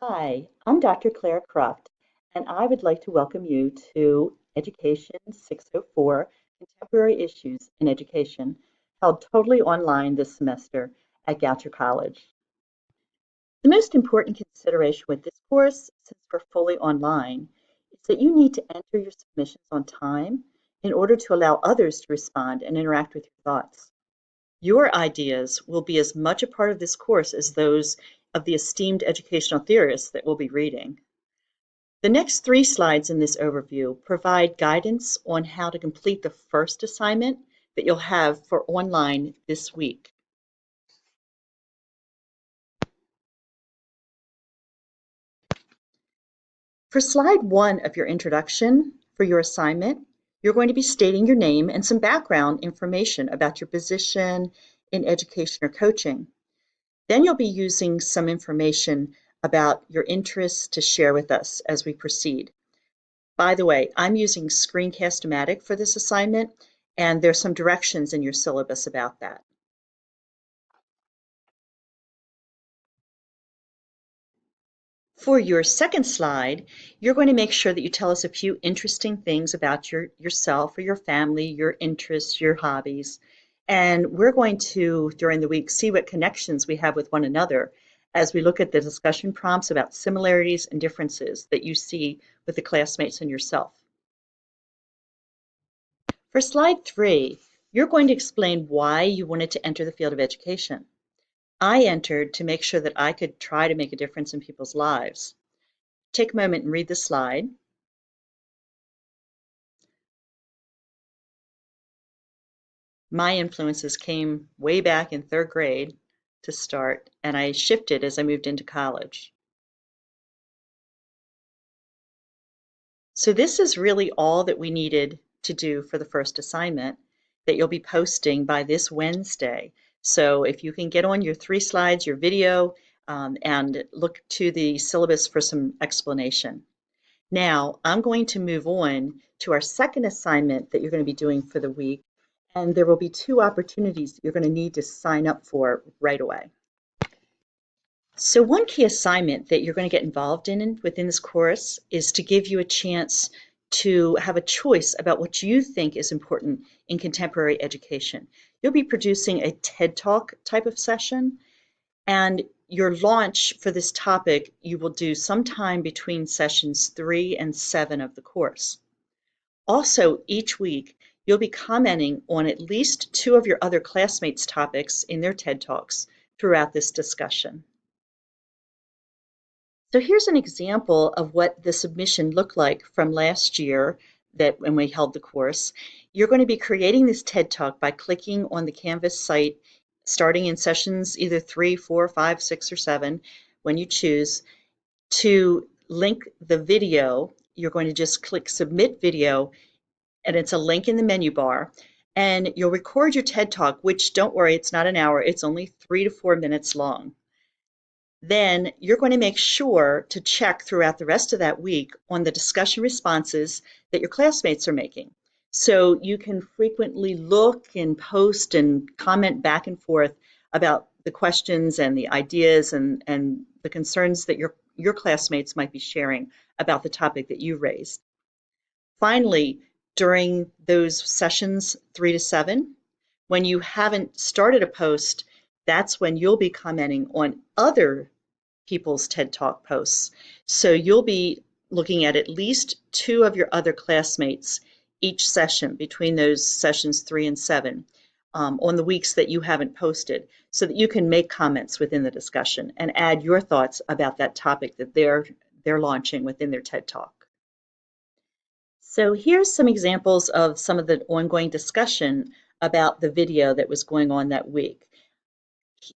Hi, I'm Dr. Clara Croft, and I would like to welcome you to Education 604 Contemporary Issues in Education, held totally online this semester at Goucher College. The most important consideration with this course, since we're fully online, is that you need to enter your submissions on time in order to allow others to respond and interact with your thoughts. Your ideas will be as much a part of this course as those of the esteemed educational theorists that we'll be reading. The next 3 slides in this overview provide guidance on how to complete the first assignment that you'll have for online this week. For slide 1 of your introduction for your assignment, you're going to be stating your name and some background information about your position in education or coaching. Then you'll be using some information about your interests to share with us as we proceed. By the way, I'm using Screencast-O-Matic for this assignment, and there's some directions in your syllabus about that. For your second slide, you're going to make sure that you tell us a few interesting things about yourself or your family, your interests, your hobbies. And we're going to, during the week, see what connections we have with one another as we look at the discussion prompts about similarities and differences that you see with the classmates and yourself. For slide 3, you're going to explain why you wanted to enter the field of education. I entered to make sure that I could try to make a difference in people's lives. Take a moment and read the slide. My influences came way back in 3rd grade to start, and I shifted as I moved into college. So this is really all that we needed to do for the first assignment that you'll be posting by this Wednesday. So if you can get on your 3 slides, your video, and look to the syllabus for some explanation. Now, I'm going to move on to our second assignment that you're going to be doing for the week, and there will be 2 opportunities that you're going to need to sign up for right away. So one key assignment that you're going to get involved in within this course is to give you a chance to have a choice about what you think is important in contemporary education. You'll be producing a TED Talk type of session, and your launch for this topic you will do sometime between sessions 3 and 7 of the course. Also, each week, you'll be commenting on at least 2 of your other classmates' topics in their TED Talks throughout this discussion. So here's an example of what the submission looked like from last year when we held the course. You're going to be creating this TED Talk by clicking on the Canvas site, starting in sessions either 3, 4, 5, 6, or 7, when you choose. To link the video, you're going to just click Submit Video, and it's a link in the menu bar. And you'll record your TED Talk, which, don't worry, it's not an hour, it's only 3 to 4 minutes long. Then you're going to make sure to check throughout the rest of that week on the discussion responses that your classmates are making. So you can frequently look and post and comment back and forth about the questions and the ideas and the concerns that your classmates might be sharing about the topic that you raised. Finally, during those sessions 3 to 7, when you haven't started a post, that's when you'll be commenting on other people's TED Talk posts. So you'll be looking at least 2 of your other classmates each session between those sessions 3 and 7 on the weeks that you haven't posted, so that you can make comments within the discussion and add your thoughts about that topic that they're launching within their TED Talk. So here's some examples of some of the ongoing discussion about the video that was going on that week.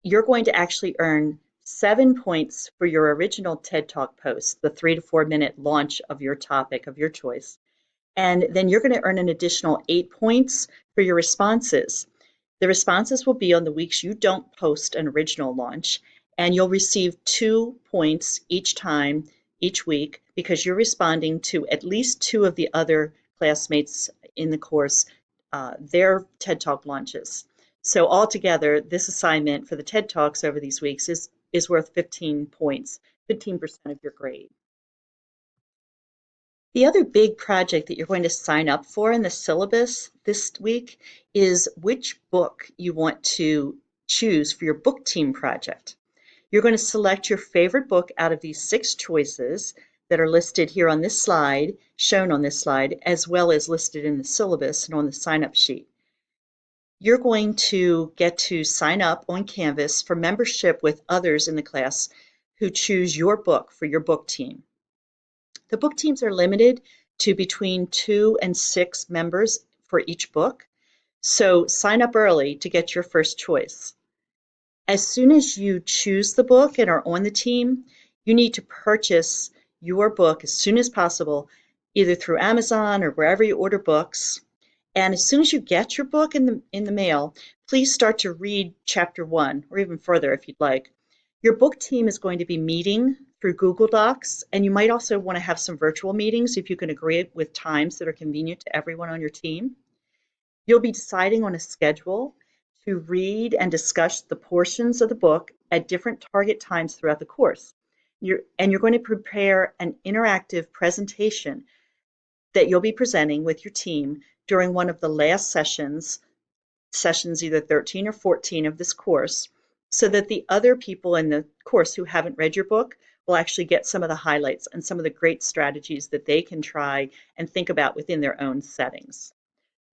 You're going to actually earn 7 points for your original TED Talk post, the 3 to 4 minute launch of your topic of your choice. And then you're going to earn an additional 8 points for your responses. The responses will be on the weeks you don't post an original launch, and you'll receive 2 points each time, each week, because you're responding to at least 2 of the other classmates in the course, their TED Talk launches. So altogether, this assignment for the TED Talks over these weeks is worth 15 points 15% of your grade. The other big project that you're going to sign up for in the syllabus this week is which book you want to choose for your book team project. You're going to select your favorite book out of these 6 choices that are listed here on this slide, shown on this slide, as well as listed in the syllabus and on the sign-up sheet. You're going to get to sign up on Canvas for membership with others in the class who choose your book for your book team. The book teams are limited to between 2 and 6 members for each book, so sign up early to get your first choice. As soon as you choose the book and are on the team, you need to purchase your book as soon as possible, either through Amazon or wherever you order books. And as soon as you get your book in the mail, please start to read chapter 1 or even further if you'd like. Your book team is going to be meeting through Google Docs, and you might also want to have some virtual meetings if you can agree with times that are convenient to everyone on your team. You'll be deciding on a schedule to read and discuss the portions of the book at different target times throughout the course. You're going to prepare an interactive presentation that you'll be presenting with your team during one of the last sessions either 13 or 14 of this course, so that the other people in the course who haven't read your book will actually get some of the highlights and some of the great strategies that they can try and think about within their own settings.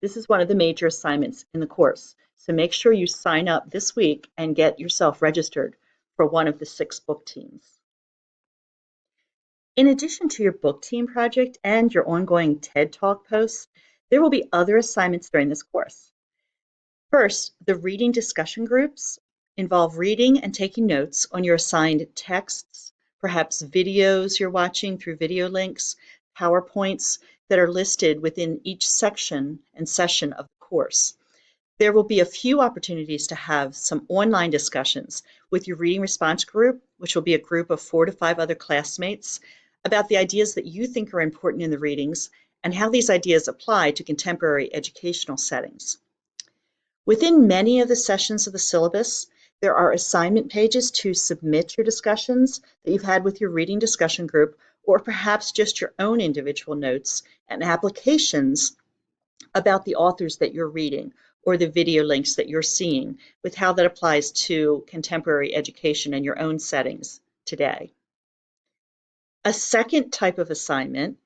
This is one of the major assignments in the course, so make sure you sign up this week and get yourself registered for one of the 6 book teams. In addition to your book team project and your ongoing TED Talk posts, there will be other assignments during this course. First, the reading discussion groups involve reading and taking notes on your assigned texts, perhaps videos you're watching through video links, PowerPoints that are listed within each section and session of the course. There will be a few opportunities to have some online discussions with your reading response group, which will be a group of 4 to 5 other classmates, about the ideas that you think are important in the readings and how these ideas apply to contemporary educational settings. Within many of the sessions of the syllabus, there are assignment pages to submit your discussions that you've had with your reading discussion group, or perhaps just your own individual notes and applications about the authors that you're reading or the video links that you're seeing, with how that applies to contemporary education in your own settings today. A second type of assignment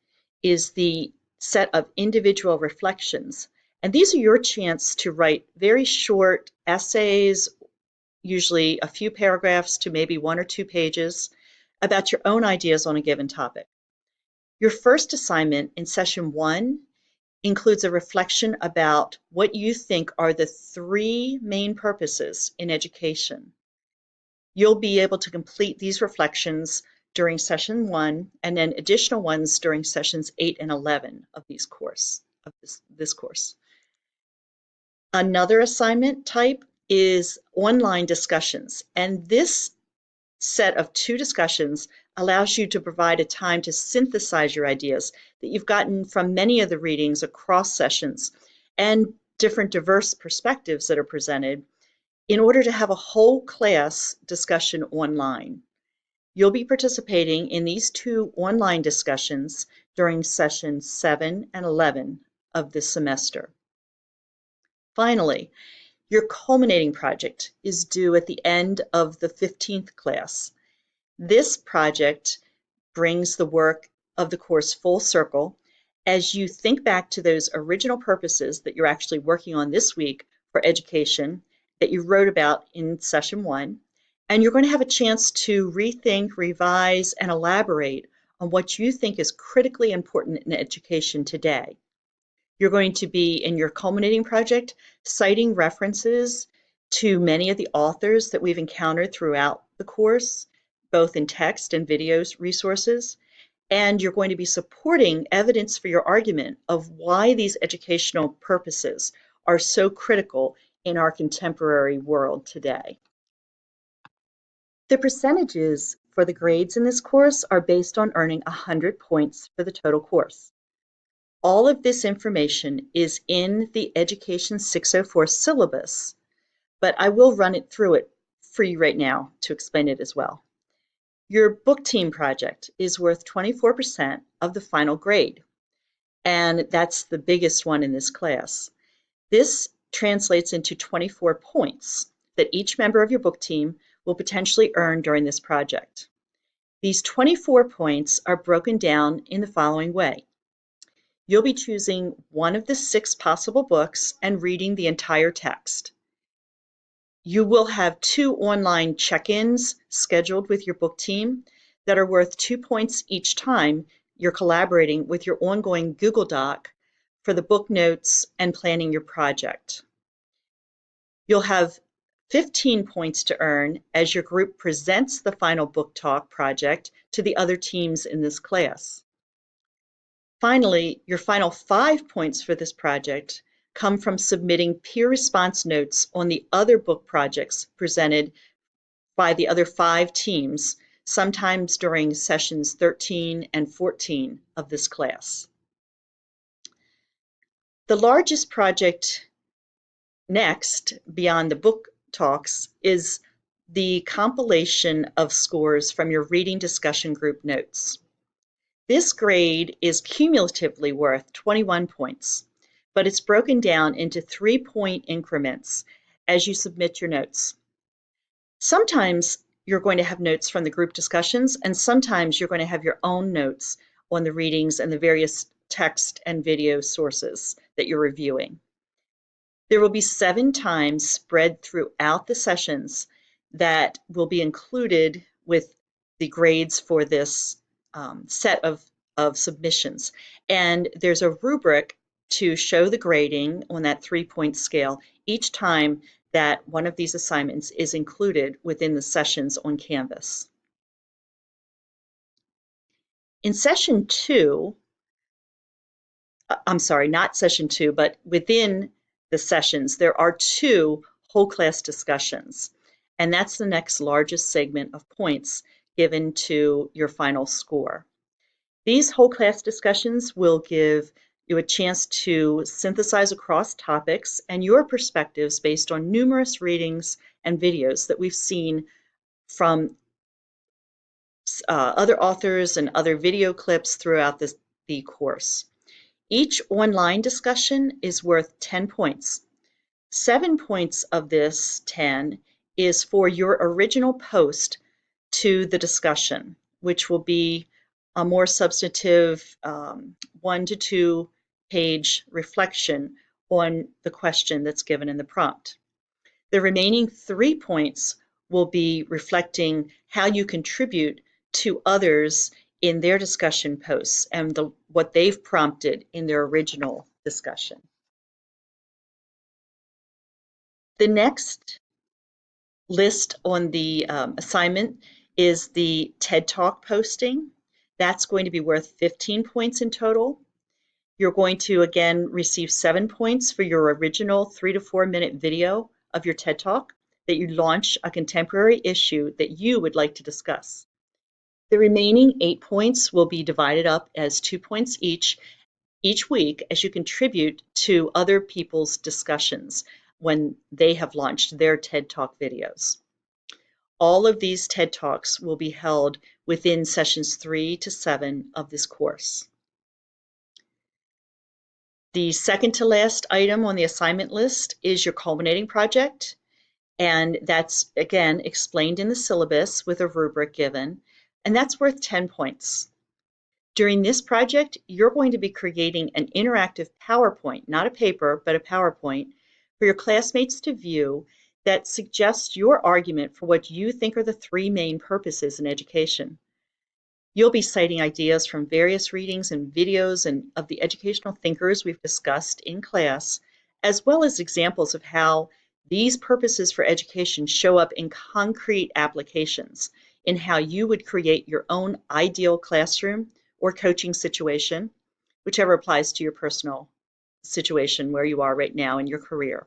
is the set of individual reflections. And these are your chance to write very short essays, usually a few paragraphs to maybe 1 or 2 pages, about your own ideas on a given topic. Your first assignment in session 1 includes a reflection about what you think are the 3 main purposes in education. You'll be able to complete these reflections during session 1 and then additional ones during sessions 8 and 11 of this course. Another assignment type is online discussions, and this set of 2 discussions allows you to provide a time to synthesize your ideas that you've gotten from many of the readings across sessions and different diverse perspectives that are presented in order to have a whole class discussion online. You'll be participating in these 2 online discussions during sessions 7 and 11 of this semester. Finally, your culminating project is due at the end of the 15th class. This project brings the work of the course full circle as you think back to those original purposes that you're actually working on this week for education that you wrote about in session 1, and you're going to have a chance to rethink, revise, and elaborate on what you think is critically important in education today. You're going to be, in your culminating project, citing references to many of the authors that we've encountered throughout the course, both in text and videos resources, and you're going to be supporting evidence for your argument of why these educational purposes are so critical in our contemporary world today. The percentages for the grades in this course are based on earning 100 points for the total course. All of this information is in the Education 604 syllabus, but I will run it through it for you right now to explain it as well. Your book team project is worth 24% of the final grade, and that's the biggest one in this class. This translates into 24 points that each member of your book team will potentially earn during this project. These 24 points are broken down in the following way. You'll be choosing one of the 6 possible books and reading the entire text. You will have 2 online check-ins scheduled with your book team that are worth 2 points each time you're collaborating with your ongoing Google Doc for the book notes and planning your project. You'll have 15 points to earn as your group presents the final book talk project to the other teams in this class. Finally, your final 5 points for this project come from submitting peer response notes on the other book projects presented by the other 5 teams, sometimes during sessions 13 and 14 of this class. The largest project next, beyond the book talks, is the compilation of scores from your reading discussion group notes. This grade is cumulatively worth 21 points, but it's broken down into 3-point increments as you submit your notes. Sometimes you're going to have notes from the group discussions, and sometimes you're going to have your own notes on the readings and the various text and video sources that you're reviewing. There will be 7 times spread throughout the sessions that will be included with the grades for this set of submissions. And there's a rubric to show the grading on that 3-point scale each time that one of these assignments is included within the sessions on Canvas. In session 2, I'm sorry, not session 2, but within the sessions, there are 2 whole class discussions, and that's the next largest segment of points given to your final score. These whole class discussions will give you a chance to synthesize across topics and your perspectives based on numerous readings and videos that we've seen from other authors and other video clips throughout the course. Each online discussion is worth 10 points. 7 points of this 10 is for your original post to the discussion, which will be a more substantive 1 to 2 page reflection on the question that's given in the prompt. The remaining 3 points will be reflecting how you contribute to others in their discussion posts and what they've prompted in their original discussion. The next list on the assignment is the TED Talk posting. That's going to be worth 15 points in total. You're going to, again, receive 7 points for your original 3 to 4 minute video of your TED Talk that you launch a contemporary issue that you would like to discuss. The remaining 8 points will be divided up as 2 points each week as you contribute to other people's discussions when they have launched their TED Talk videos. All of these TED Talks will be held within sessions 3 to 7 of this course. The second to last item on the assignment list is your culminating project, and that's, again, explained in the syllabus with a rubric given, and that's worth 10 points. During this project, you're going to be creating an interactive PowerPoint, not a paper, but a PowerPoint, for your classmates to view that suggests your argument for what you think are the 3 main purposes in education. You'll be citing ideas from various readings and videos and of the educational thinkers we've discussed in class, as well as examples of how these purposes for education show up in concrete applications in how you would create your own ideal classroom or coaching situation, whichever applies to your personal situation where you are right now in your career.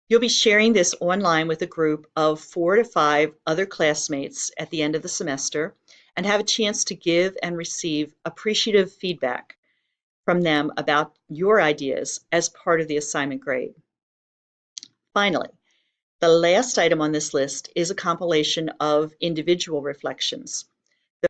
You'll be sharing this online with a group of 4 to 5 other classmates at the end of the semester and have a chance to give and receive appreciative feedback from them about your ideas as part of the assignment grade. Finally, The last item on this list is a compilation of individual reflections.